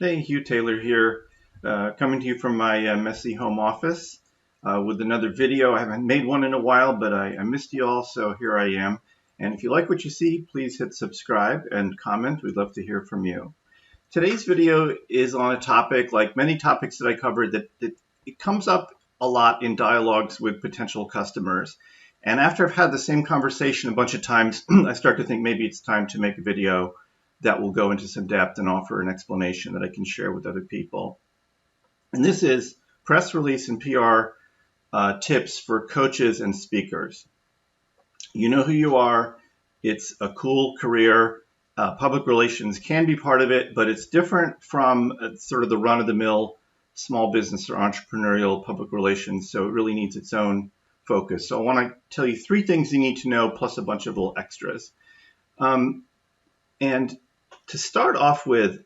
Hey, Hugh Taylor here, coming to you from my messy home office with another video. I haven't made one in a while, but I missed you all, so here I am. And if you like what you see, please hit subscribe and comment. We'd love to hear from you. Today's video is on a topic, like many topics that I covered, that it comes up a lot in dialogues with potential customers. And after I've had the same conversation a bunch of times, I start to think maybe it's time to make a video that will go into some depth and offer an explanation that I can share with other people. And this is press release and PR tips for coaches and speakers. You know who you are. It's a cool career. Public relations can be part of it, but it's different from sort of the run-of-the-mill small business or entrepreneurial public relations, so it really needs its own focus. So I want to tell you 3 things you need to know, plus a bunch of little extras. And to start off with,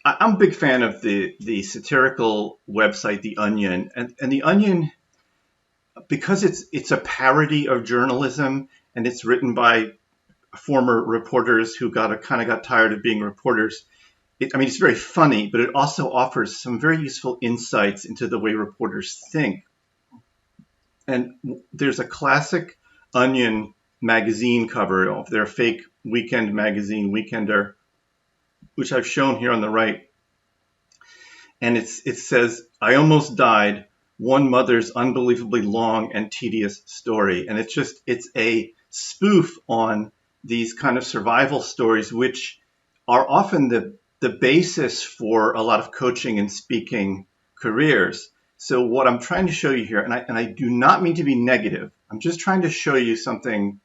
I'm a big fan of the satirical website, The Onion. And The Onion, because it's a parody of journalism and it's written by former reporters who got tired of being reporters. It's very funny, but it also offers some very useful insights into the way reporters think. And there's a classic Onion magazine cover of their fake weekend magazine, Weekender, which I've shown here on the right. And it says, "I almost died, one mother's unbelievably long and tedious story." And it's a spoof on these kind of survival stories, which are often the basis for a lot of coaching and speaking careers. So what I'm trying to show you here, and I do not mean to be negative, I'm just trying to show you something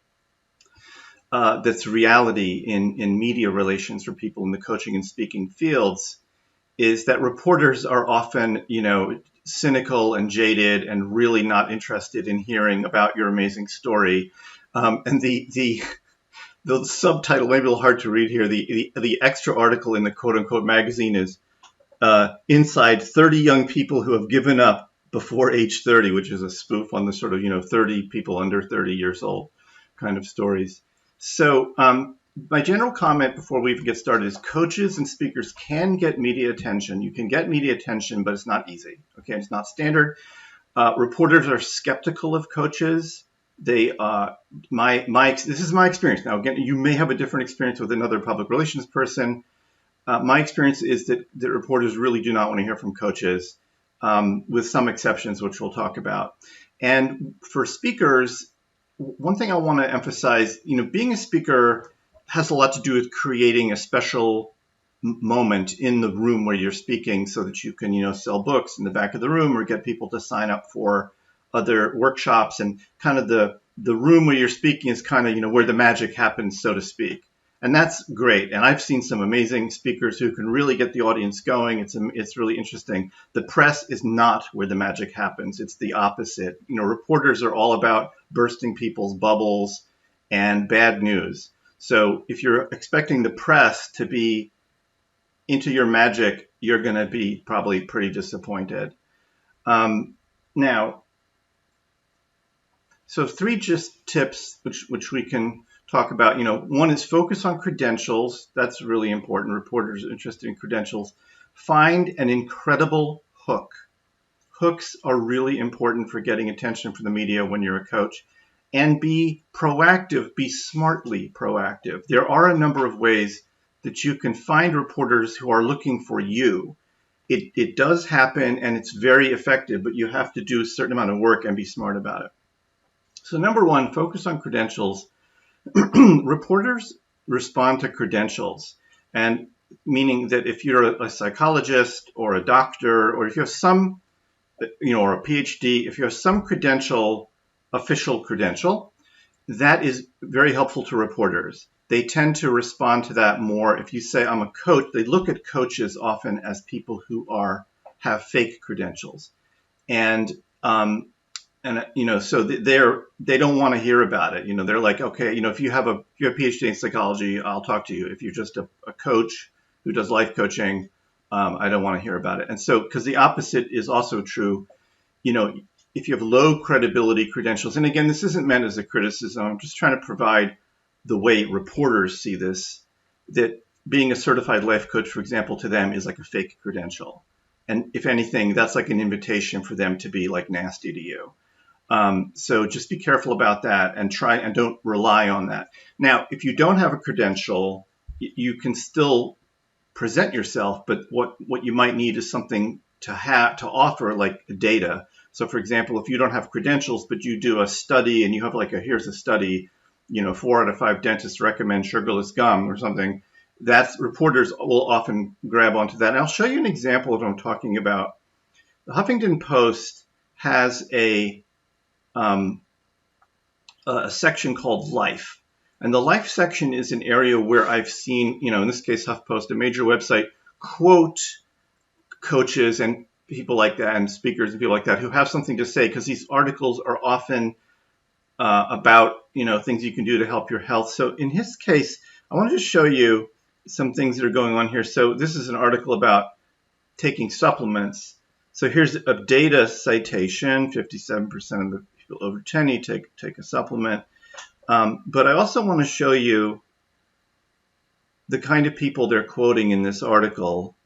that's reality in media relations for people in the coaching and speaking fields, is that reporters are often, cynical and jaded and really not interested in hearing about your amazing story. And the subtitle, maybe a little hard to read here, the extra article in the quote-unquote magazine is inside 30 young people who have given up before age 30, which is a spoof on the sort of, 30 people under 30 years old kind of stories. So my general comment before we even get started is coaches and speakers can get media attention. You can get media attention, but it's not easy. Okay, it's not standard. Reporters are skeptical of coaches. This is my experience. Now, again, you may have a different experience with another public relations person. My experience is that reporters really do not want to hear from coaches, with some exceptions, which we'll talk about. And for speakers, one thing I want to emphasize, being a speaker has a lot to do with creating a special moment in the room where you're speaking so that you can, sell books in the back of the room or get people to sign up for other workshops. And kind of the room where you're speaking is kind of, where the magic happens, so to speak. And that's great. And I've seen some amazing speakers who can really get the audience going. It's really interesting. The press is not where the magic happens. It's the opposite. Reporters are all about bursting people's bubbles and bad news. So if you're expecting the press to be into your magic, you're going to be probably pretty disappointed. Now, so 3 just tips which we can talk about. One is focus on credentials. That's really important. Reporters are interested in credentials. Find an incredible hook. Hooks are really important for getting attention from the media when you're a coach. And be proactive, be smartly proactive. There are a number of ways that you can find reporters who are looking for you. It does happen and it's very effective, but you have to do a certain amount of work and be smart about it. So number 1, focus on credentials. Reporters respond to credentials, and meaning that if you're a psychologist or a doctor, or if you have some, or a PhD, if you have some credential, official credential, that is very helpful to reporters. They tend to respond to that more. If you say, I'm a coach, they look at coaches often as people who have fake credentials. And so they don't want to hear about it. They're like, okay, if you have a PhD in psychology, I'll talk to you. If you're just a coach who does life coaching, I don't want to hear about it. And so, because the opposite is also true, if you have low credibility credentials, and again, this isn't meant as a criticism, I'm just trying to provide the way reporters see this, that being a certified life coach, for example, to them is like a fake credential. And if anything, that's like an invitation for them to be like nasty to you. So just be careful about that and don't rely on that. Now, if you don't have a credential, you can still present yourself, but what you might need is something to offer, like data. So for example, if you don't have credentials, but you do a study and you have like here's a study, 4 out of 5 dentists recommend sugarless gum or something, reporters will often grab onto that. And I'll show you an example of what I'm talking about. The Huffington Post has a section called Life. And the Life section is an area where I've seen, in this case, HuffPost, a major website, quote coaches and people like that and speakers and people like that who have something to say, because these articles are often about, things you can do to help your health. So in his case, I wanted to show you some things that are going on here. So this is an article about taking supplements. So here's a data citation, 57% of the people over 10 take a supplement. But I also want to show you the kind of people they're quoting in this article.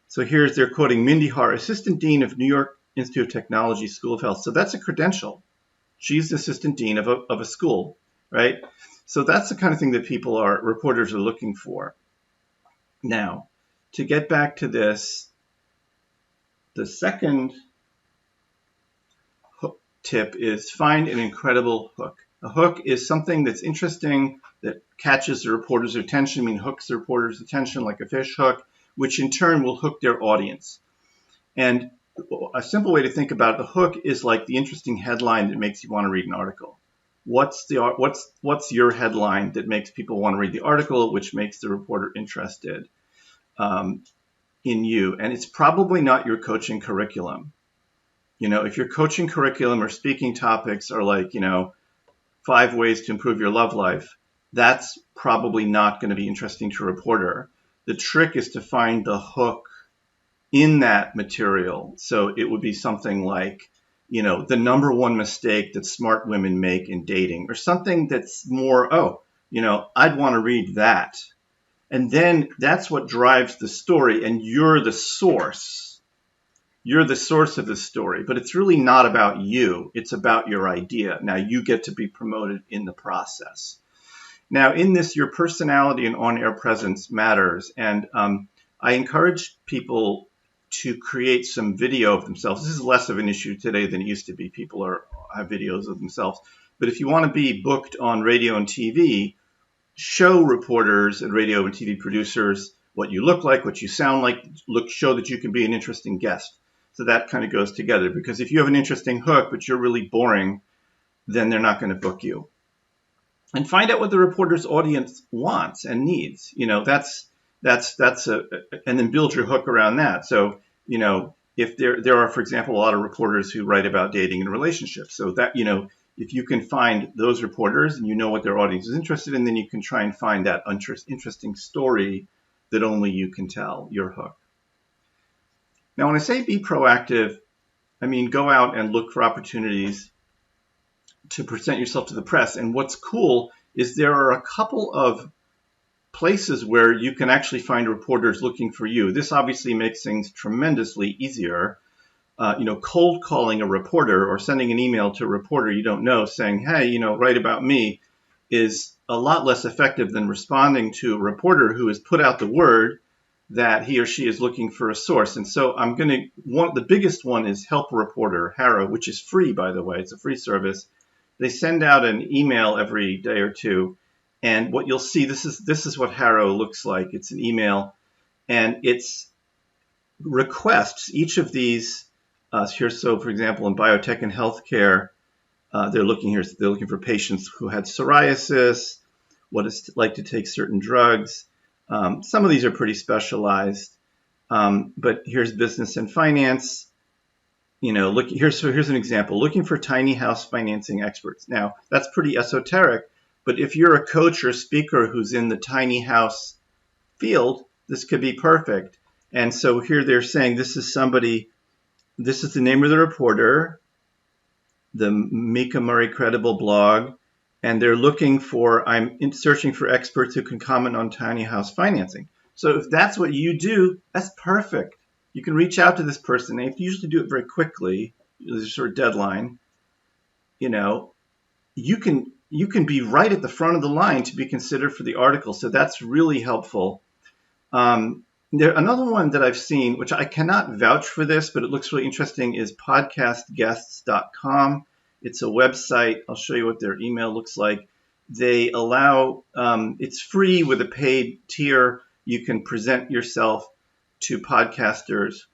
So they're quoting Mindy Haar, Assistant Dean of New York Institute of Technology School of Health. So that's a credential. She's the Assistant Dean of a school, right? So that's the kind of thing that reporters are looking for. Now, to get back to this, the second tip is find an incredible hook. A hook is something that's interesting, that catches the reporter's attention, hooks the reporter's attention like a fish hook, which in turn will hook their audience. And a simple way to think about it, the hook is like the interesting headline that makes you want to read an article. What's your headline that makes people want to read the article, which makes the reporter interested in you? And it's probably not your coaching curriculum. If your coaching curriculum or speaking topics are like, 5 ways to improve your love life, that's probably not going to be interesting to a reporter. The trick is to find the hook in that material. So it would be something like, the number one mistake that smart women make in dating, or something that's more, I'd want to read that. And then that's what drives the story, and you're the source. You're the source of the story, but it's really not about you. It's about your idea. Now you get to be promoted in the process. Now in this, your personality and on-air presence matters. And I encourage people to create some video of themselves. This is less of an issue today than it used to be. People have videos of themselves. But if you want to be booked on radio and TV, show reporters and radio and TV producers what you look like, what you sound like, show that you can be an interesting guest. So that kind of goes together, because if you have an interesting hook, but you're really boring, then they're not going to book you. And find out what the reporter's audience wants and needs. And then build your hook around that. So, if there are, for example, a lot of reporters who write about dating and relationships. So that, if you can find those reporters and you know what their audience is interested in, then you can try and find that interesting story that only you can tell, your hook. Now, when I say be proactive, I mean go out and look for opportunities to present yourself to the press. And what's cool is there are a couple of places where you can actually find reporters looking for you. This obviously makes things tremendously easier. Cold calling a reporter or sending an email to a reporter you don't know saying, hey, write about me, is a lot less effective than responding to a reporter who has put out the word that he or she is looking for a source. And so the biggest one is Help a Reporter, HARO, which is free, by the way. It's a free service. They send out an email every day or two. And what you'll see, this is what HARO looks like. It's an email, and it's requests. Each of these here. So, for example, in biotech and healthcare, they're looking for patients who had psoriasis, what it's like to take certain drugs. Some of these are pretty specialized, but here's business and finance. Here's an example. Looking for tiny house financing experts. Now, that's pretty esoteric, but if you're a coach or speaker who's in the tiny house field, this could be perfect. And so here they're saying this is the name of the reporter, the Mika Murray Credible blog, and they're searching for experts who can comment on tiny house financing. So if that's what you do, that's perfect. You can reach out to this person. They usually do it very quickly. There's a sort of deadline. You know, you can be right at the front of the line to be considered for the article. So that's really helpful. Another one that I've seen, which I cannot vouch for this, but it looks really interesting, is podcastguests.com. It's a website. I'll show you what their email looks like. They allow, it's free with a paid tier. You can present yourself to podcasters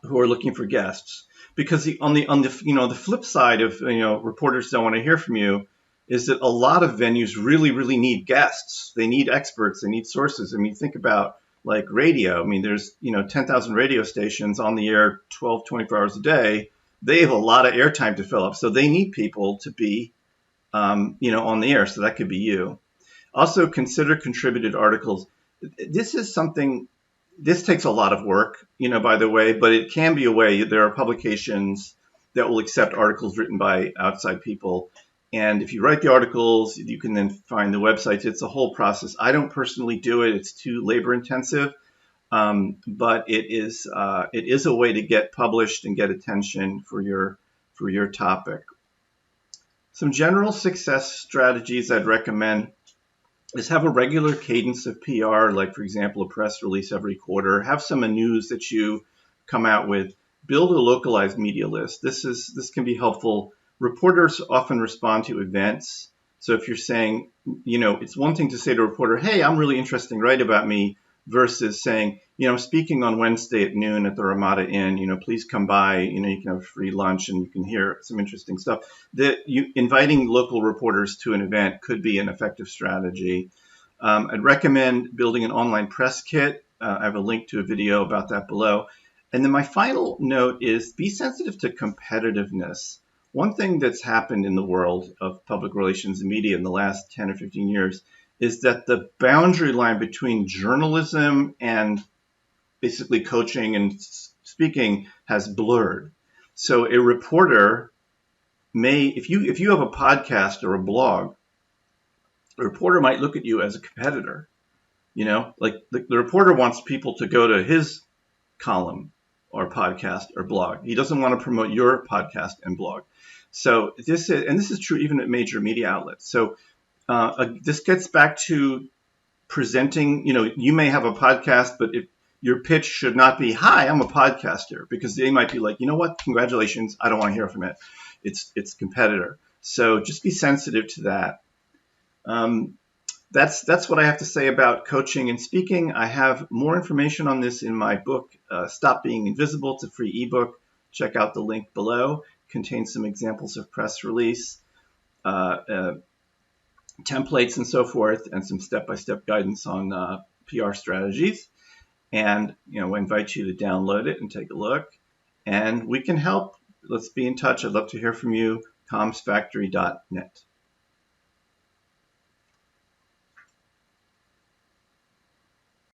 who are looking for guests. Because on the flip side of reporters don't want to hear from you is that a lot of venues really, really need guests. They need experts. They need sources. I mean, think about like radio. I mean, there's 10,000 radio stations on the air 24 hours a day. They have a lot of airtime to fill up, so they need people to be on the air. So that could be you. Also, consider contributed articles. This takes a lot of work, by the way, but it can be a way. There are publications that will accept articles written by outside people. And if you write the articles, you can then find the websites. It's a whole process. I don't personally do it. It's too labor intensive. But it is a way to get published and get attention for your topic. Some general success strategies I'd recommend is have a regular cadence of PR, like, for example, a press release every quarter. Have some news that you come out with. Build a localized media list. This can be helpful. Reporters often respond to events. So if you're saying, it's one thing to say to a reporter, hey, I'm really interesting, write about me, versus saying, I'm speaking on Wednesday at noon at the Ramada Inn, please come by, you can have free lunch and you can hear some interesting stuff. Inviting local reporters to an event could be an effective strategy. I'd recommend building an online press kit. I have a link to a video about that below. And then my final note is be sensitive to competitiveness. One thing that's happened in the world of public relations and media in the last 10 or 15 years is that the boundary line between journalism and basically coaching and speaking has blurred. So a reporter if you have a podcast or a blog, a reporter might look at you as a competitor. Like the reporter wants people to go to his column or podcast or blog. He doesn't want to promote your podcast and blog. So this is true even at major media outlets. So this gets back to presenting. You may have a podcast, but your pitch should not be, "Hi, I'm a podcaster," because they might be like, "You know what? Congratulations, I don't want to hear from it. It's competitor." So just be sensitive to that. That's what I have to say about coaching and speaking. I have more information on this in my book, Stop Being Invisible. It's a free ebook. Check out the link below. It contains some examples of press release, templates and so forth, and some step-by-step guidance on PR strategies. And I invite you to download it and take a look. And we can help. Let's be in touch. I'd love to hear from you. commsfactory.net.